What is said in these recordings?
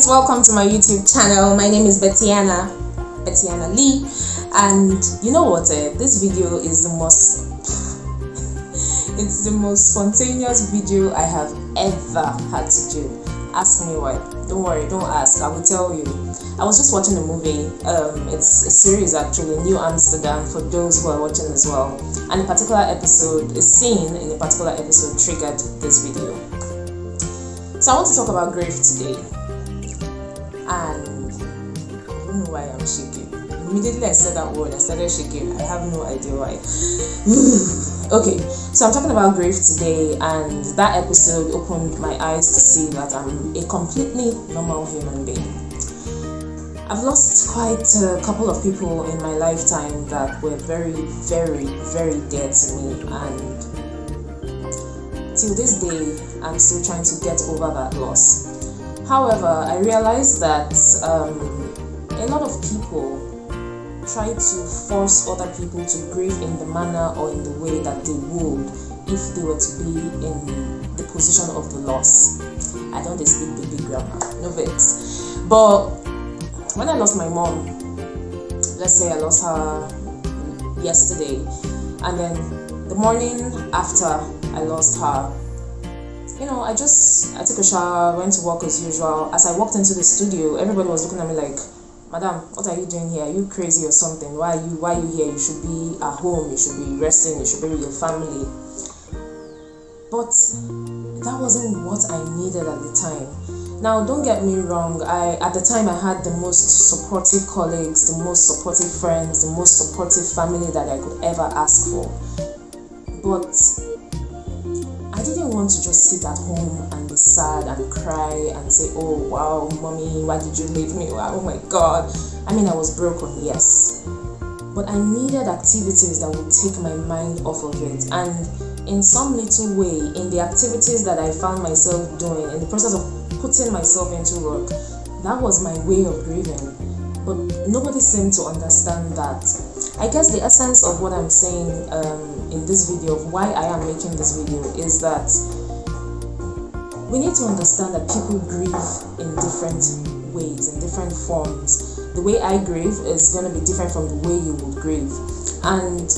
welcome to my YouTube channel. My name is Bettiana Lee, and you know what, this video is it's the most spontaneous video I have ever had to do. Ask me why. Don't worry, don't ask, I will tell you. I was just watching a movie. It's a series actually, New Amsterdam, for those who are watching as well, and a particular episode, a scene in a particular episode triggered this video. So I want to talk about grief today, and I don't know why I'm shaking. Immediately I said that word, I started shaking. I have no idea why. Okay, so I'm talking about grief today, and that episode opened my eyes to see that I'm a completely normal human being. I've lost quite a couple of people in my lifetime that were very, very, very dear to me, and till this day, I'm still trying to get over that loss. However, I realized that a lot of people try to force other people to grieve in the manner or in the way that they would if they were to be in the position of the loss. I don't speak baby grammar, no vex. But when I lost my mom, let's say I lost her yesterday, and then the morning after I lost her, I took a shower, went to work as usual. As I walked into the studio, everybody was looking at me like, "Madam, what are you doing here? Are you crazy or something? Why are you here? You should be at home, you should be resting, you should be with your family." But that wasn't what I needed at the time. Now, don't get me wrong, at the time I had the most supportive colleagues, the most supportive friends, the most supportive family that I could ever ask for. But I didn't want to just sit at home and be sad and cry and say, "Oh wow, mommy, why did you leave me? Wow, oh my god." I mean, I was broken, yes, but I needed activities that would take my mind off of it. And in some little way, in the activities that I found myself doing, in the process of putting myself into work, that was my way of grieving. But nobody seemed to understand that. I guess the essence of what I'm saying in this video, of why I am making this video, is that we need to understand that people grieve in different ways, in different forms. The way I grieve is going to be different from the way you would grieve. And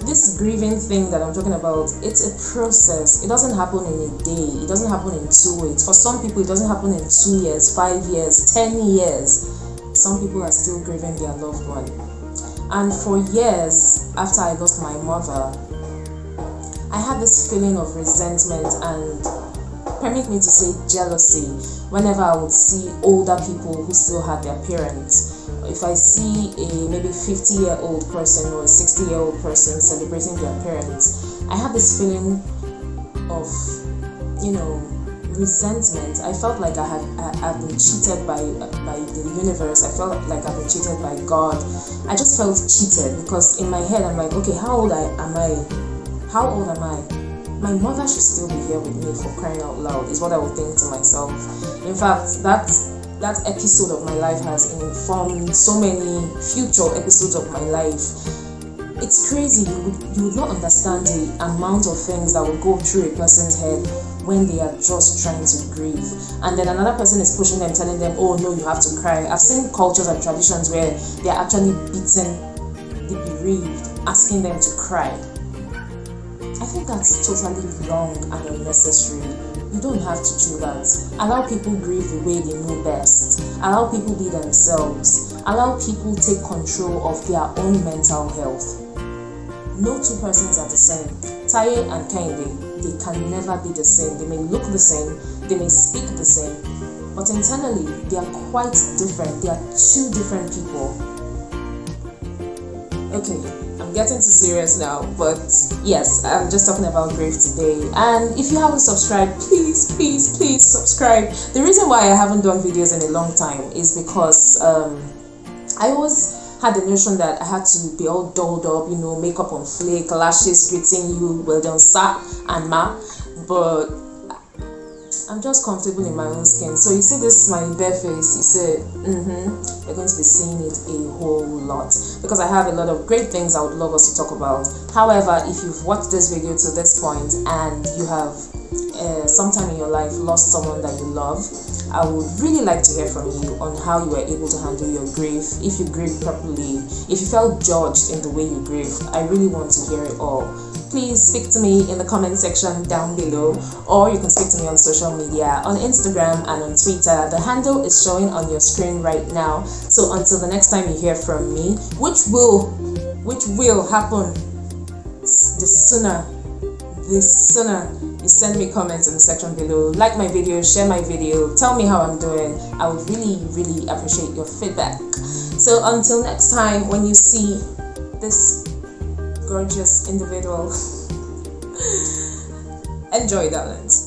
this grieving thing that I'm talking about, it's a process. It doesn't happen in a day. It doesn't happen in 2 weeks. For some people, it doesn't happen in 2 years, 5 years, 10 years. Some people are still grieving their loved one. And for years after I lost my mother, I had this feeling of resentment and, permit me to say, jealousy whenever I would see older people who still had their parents. If I see a maybe 50-year-old person or a 60-year-old person celebrating their parents, I had this feeling of, resentment. I felt like I've been cheated by the universe. I felt like I've been cheated by God. I just felt cheated because in my head I'm like, okay, how old am I? My mother should still be here with me, for crying out loud, is what I would think to myself. In fact, that episode of my life has informed so many future episodes of my life. It's crazy. You would not understand the amount of things that would go through a person's head when they are just trying to grieve, and then another person is pushing them, telling them, "Oh no, you have to cry." I've seen cultures and traditions where they are actually beating the bereaved, asking them to cry. I think that's totally wrong and unnecessary. You don't have to do that. Allow people grieve the way they know best. Allow people be themselves. Allow people take control of their own mental health. No two persons are the same. Taye and Kehinde, they can never be the same. They may look the same, they may speak the same, but internally they are quite different. They are two different people. Okay, I'm getting too serious now, but yes, I'm just talking about grief today. And if you haven't subscribed, please subscribe. The reason why I haven't done videos in a long time is because I always had the notion that I had to be all dolled up, makeup on flake, lashes greeting you, well done sir and ma, but I'm just comfortable in my own skin. So you see this smiling bare face, you say, you're going to be seeing it a whole lot, because I have a lot of great things I would love us to talk about. However, if you've watched this video to this point and you have sometime in your life lost someone that you love, I would really like to hear from you on how you were able to handle your grief, if you grieved properly, if you felt judged in the way you grieve. I really want to hear it all. Please speak to me in the comment section down below, or you can speak to me on social media, on Instagram and on Twitter. The handle is showing on your screen right now. So until the next time you hear from me, which will happen the sooner you send me comments in the section below, like my video, share my video, tell me how I'm doing. I would really appreciate your feedback. So until next time, when you see this gorgeous individual, enjoy, darlings.